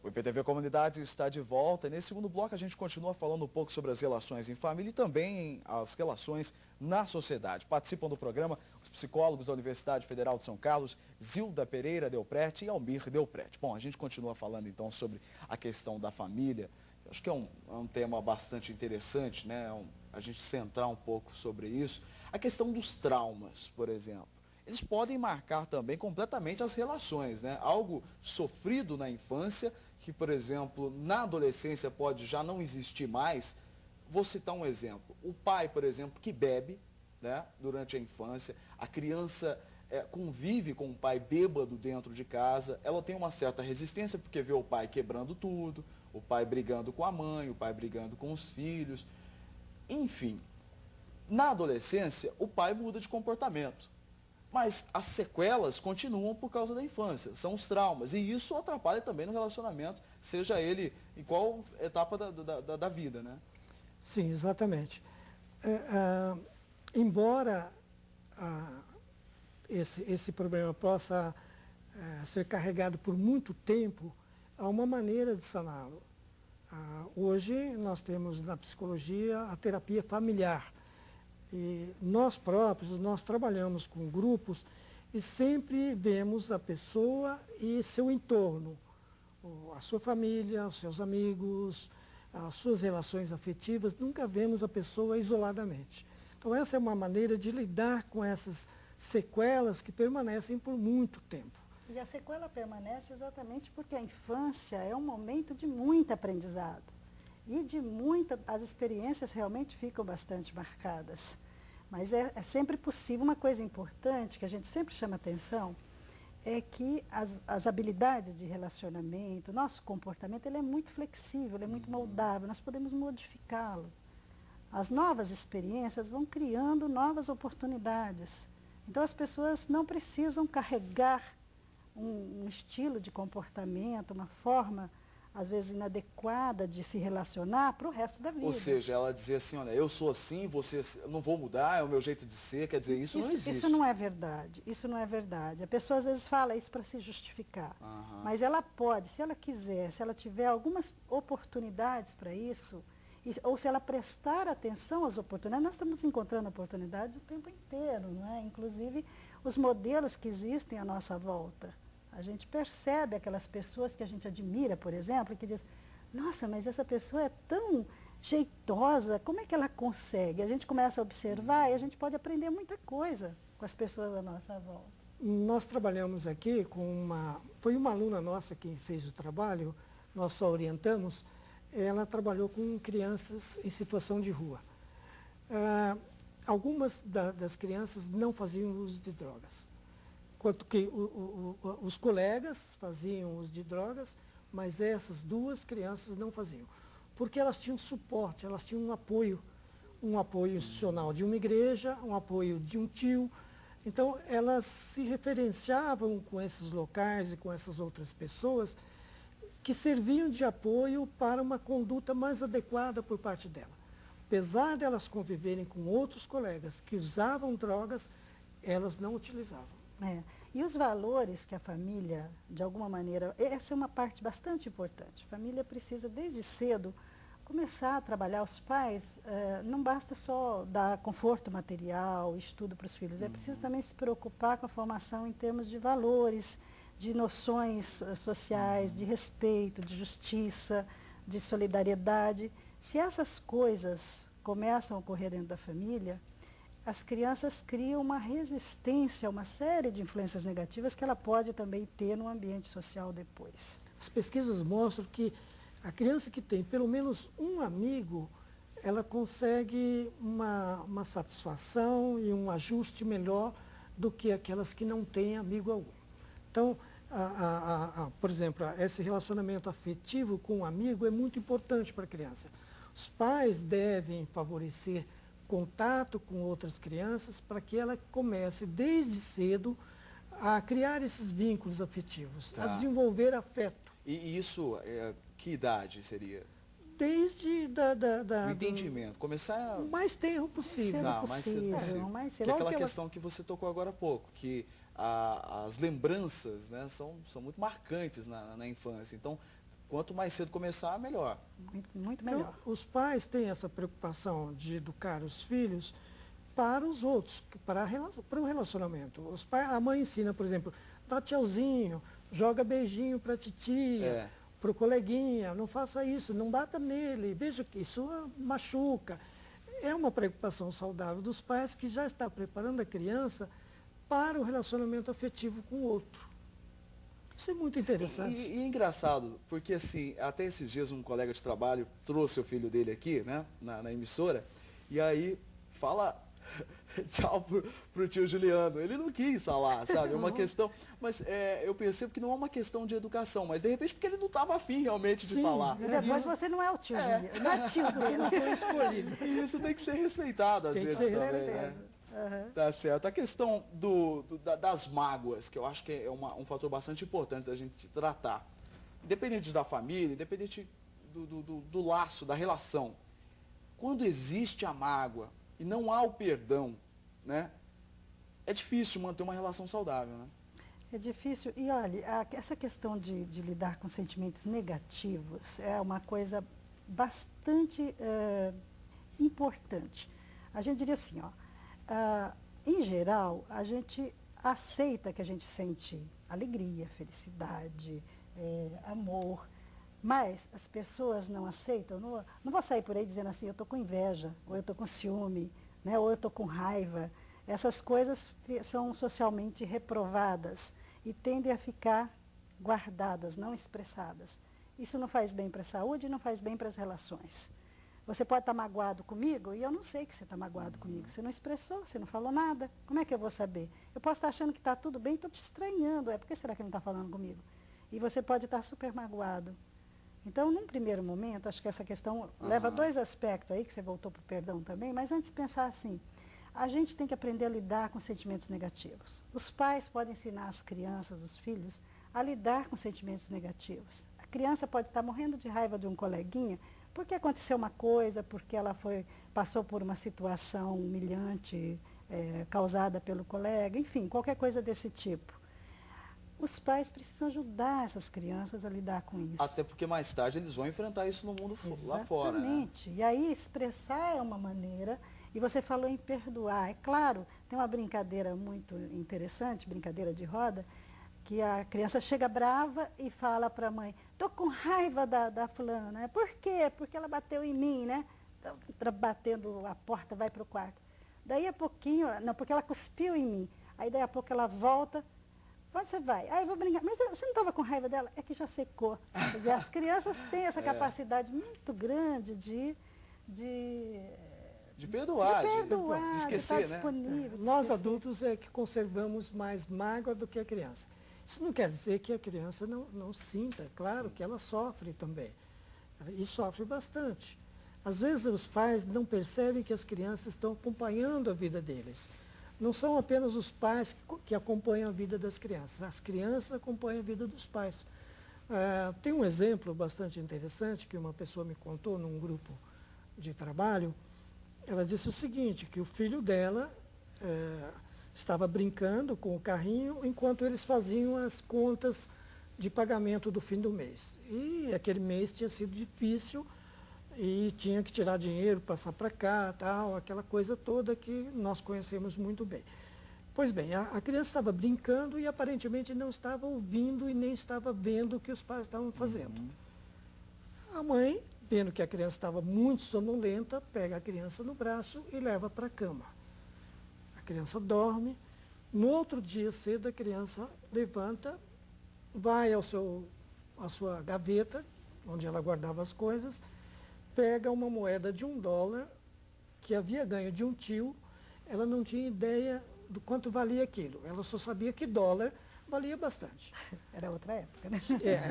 O IPTV Comunidade está de volta e nesse segundo bloco a gente continua falando um pouco sobre as relações em família e também as relações na sociedade. Participam do programa os psicólogos da Universidade Federal de São Carlos, Zilda Pereira Delprete e Almir Delprete. Bom, a gente continua falando então sobre a questão da família. Eu acho que é um tema bastante interessante, né? A gente centrar um pouco sobre isso. A questão dos traumas, por exemplo. Eles podem marcar também completamente as relações, né? Algo sofrido na infância, que, por exemplo, na adolescência pode já não existir mais. Vou citar um exemplo. O pai, por exemplo, que bebe, né, durante a infância, a criança convive com o pai bêbado dentro de casa, ela tem uma certa resistência porque vê o pai quebrando tudo, o pai brigando com a mãe, o pai brigando com os filhos. Enfim, na adolescência, o pai muda de comportamento. Mas as sequelas continuam por causa da infância, são os traumas. E isso atrapalha também no relacionamento, seja ele em qual etapa da vida, né? Sim, exatamente. Embora esse problema possa ser carregado por muito tempo, há uma maneira de saná-lo. Hoje nós temos na psicologia a terapia familiar. E nós próprios, nós trabalhamos com grupos e sempre vemos a pessoa e seu entorno, a sua família, os seus amigos, as suas relações afetivas, nunca vemos a pessoa isoladamente. Então essa é uma maneira de lidar com essas sequelas que permanecem por muito tempo. E a sequela permanece exatamente porque a infância é um momento de muito aprendizado. E as experiências realmente ficam bastante marcadas. Mas é sempre possível, uma coisa importante que a gente sempre chama atenção, é que as habilidades de relacionamento, nosso comportamento, ele é muito flexível, ele é muito moldável, nós podemos modificá-lo. As novas experiências vão criando novas oportunidades. Então as pessoas não precisam carregar um estilo de comportamento, uma forma às vezes inadequada de se relacionar para o resto da vida. Ou seja, ela dizer assim, olha, eu sou assim, você não vou mudar, é o meu jeito de ser, quer dizer, isso não existe. Isso não é verdade, isso não é verdade. A pessoa às vezes fala isso para se justificar, mas ela pode, se ela quiser, se ela tiver algumas oportunidades para isso, ou se ela prestar atenção às oportunidades, nós estamos encontrando oportunidades o tempo inteiro, não é? Inclusive os modelos que existem à nossa volta. A gente percebe aquelas pessoas que a gente admira, por exemplo, que diz, nossa, mas essa pessoa é tão jeitosa, como é que ela consegue? A gente começa a observar e a gente pode aprender muita coisa com as pessoas à nossa volta. Nós trabalhamos aqui com foi uma aluna nossa que fez o trabalho, nós só orientamos, ela trabalhou com crianças em situação de rua. Algumas das crianças não faziam uso de drogas. Enquanto que os colegas faziam uso de drogas, mas essas duas crianças não faziam. Porque elas tinham suporte, elas tinham um apoio institucional de uma igreja, um apoio de um tio. Então, elas se referenciavam com esses locais e com essas outras pessoas que serviam de apoio para uma conduta mais adequada por parte dela. Apesar de elas conviverem com outros colegas que usavam drogas, elas não utilizavam. E os valores que a família, de alguma maneira, essa é uma parte bastante importante. A família precisa, desde cedo, começar a trabalhar. Os pais, não basta só dar conforto material, estudo para os filhos, é preciso também se preocupar com a formação em termos de valores, de noções sociais, de respeito, de justiça, de solidariedade. Se essas coisas começam a ocorrer dentro da família, as crianças criam uma resistência a uma série de influências negativas que ela pode também ter no ambiente social depois. As pesquisas mostram que a criança que tem pelo menos um amigo, ela consegue uma satisfação e um ajuste melhor do que aquelas que não têm amigo algum. Então, por exemplo, esse relacionamento afetivo com um amigo é muito importante para a criança. Os pais devem favorecer contato com outras crianças para que ela comece desde cedo a criar esses vínculos afetivos, a desenvolver afeto. E isso, que idade seria? Desde o entendimento, começar o mais tempo possível. Mais cedo possível. Que é aquela questão que você tocou agora há pouco, que as lembranças, né, são muito marcantes na infância. Então, quanto mais cedo começar, melhor. Muito Então, melhor. os pais têm essa preocupação de educar os filhos para os outros, para o relacionamento. A mãe ensina, por exemplo, dá tchauzinho, joga beijinho para a titia, para o coleguinha, não faça isso, não bata nele, veja que isso machuca. É uma preocupação saudável dos pais que já está preparando a criança para o relacionamento afetivo com o outro. Isso é muito interessante. E é engraçado, porque assim, até esses dias um colega de trabalho trouxe o filho dele aqui, né, na emissora, e aí fala tchau pro tio Juliano. Ele não quis falar, sabe? É uma questão. Mas eu percebo que não é uma questão de educação, mas de repente porque ele não estava afim realmente de falar. E depois você não é o tio Juliano, não é tio, você não foi escolhido. E isso tem que ser respeitado às vezes também, né? Tá certo. A questão das mágoas, que eu acho que é um fator bastante importante da gente tratar. Independente da família, independente do laço, da relação. Quando existe a mágoa e não há o perdão, né? É difícil manter uma relação saudável, né? É difícil. E olha, essa questão de lidar com sentimentos negativos é uma coisa bastante importante. A gente diria assim, ó, em geral, a gente aceita que a gente sente alegria, felicidade, amor, mas as pessoas não aceitam. Não vou sair por aí dizendo assim, eu estou com inveja, ou eu estou com ciúme, né, ou eu estou com raiva. Essas coisas são socialmente reprovadas e tendem a ficar guardadas, não expressadas. Isso não faz bem para a saúde e não faz bem para as relações. Você pode estar magoado comigo e eu não sei que você está magoado comigo. Você não expressou, você não falou nada. Como é que eu vou saber? Eu posso estar achando que está tudo bem, estou te estranhando. Por que será que ele não está falando comigo? E você pode estar super magoado. Então, num primeiro momento, acho que essa questão leva a dois aspectos aí, que você voltou para o perdão também, mas antes de pensar assim, a gente tem que aprender a lidar com sentimentos negativos. Os pais podem ensinar as crianças, os filhos, a lidar com sentimentos negativos. A criança pode estar morrendo de raiva de um coleguinha, porque aconteceu uma coisa, porque ela passou por uma situação humilhante causada pelo colega, enfim, qualquer coisa desse tipo. Os pais precisam ajudar essas crianças a lidar com isso. Até porque mais tarde eles vão enfrentar isso no mundo lá fora. Exatamente. Né? E aí expressar é uma maneira, e você falou em perdoar. É claro, tem uma brincadeira muito interessante, brincadeira de roda, que a criança chega brava e fala para a mãe, estou com raiva da fulana, né? Por quê? Porque ela bateu em mim, né? Batendo a porta, vai para o quarto. Daí a pouquinho, não, porque ela cuspiu em mim. Aí daí a pouco ela volta, onde você vai? Aí eu vou brincar, mas você não estava com raiva dela? É que já secou. Quer dizer, as crianças têm essa capacidade muito grande de perdoar, de esquecer, estar disponível. Nós adultos é que conservamos mais mágoa do que a criança. Isso não quer dizer que a criança não sinta, claro que ela sofre também. E sofre bastante. Às vezes os pais não percebem que as crianças estão acompanhando a vida deles. Não são apenas os pais que acompanham a vida das crianças, as crianças acompanham a vida dos pais. Tem um exemplo bastante interessante que uma pessoa me contou num grupo de trabalho. Ela disse o seguinte, que o filho dela estava brincando com o carrinho enquanto eles faziam as contas de pagamento do fim do mês. E aquele mês tinha sido difícil e tinha que tirar dinheiro, passar para cá, tal, aquela coisa toda que nós conhecemos muito bem. Pois bem, a criança estava brincando e aparentemente não estava ouvindo e nem estava vendo o que os pais estavam fazendo. A mãe, vendo que a criança estava muito sonolenta, pega a criança no braço e leva para a cama. A criança dorme. No outro dia cedo, a criança levanta, vai à sua gaveta, onde ela guardava as coisas, pega uma moeda de $1 que havia ganho de um tio. Ela não tinha ideia do quanto valia aquilo. Ela só sabia que dólar valia bastante. Era outra época, né?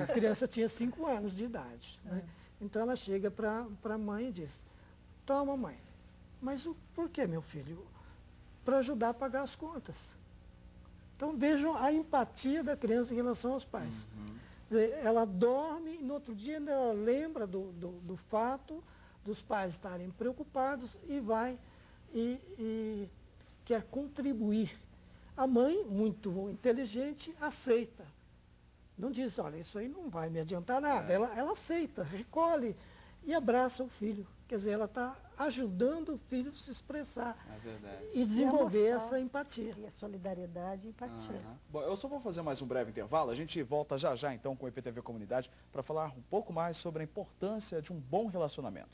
A criança tinha 5 anos de idade. Né? Então ela chega para a mãe e diz, toma mãe, mas por que, meu filho? Para ajudar a pagar as contas. Então vejam a empatia da criança em relação aos pais. Ela dorme e no outro dia ela lembra do fato dos pais estarem preocupados e vai e quer contribuir. A mãe, muito inteligente, aceita. Não diz, olha, isso aí não vai me adiantar nada. Ela aceita, recolhe e abraça o filho. Quer dizer, ela está ajudando o filho a se expressar e desenvolver essa empatia. E a solidariedade e empatia. Bom, eu só vou fazer mais um breve intervalo. A gente volta já já então com o IPTV Comunidade para falar um pouco mais sobre a importância de um bom relacionamento.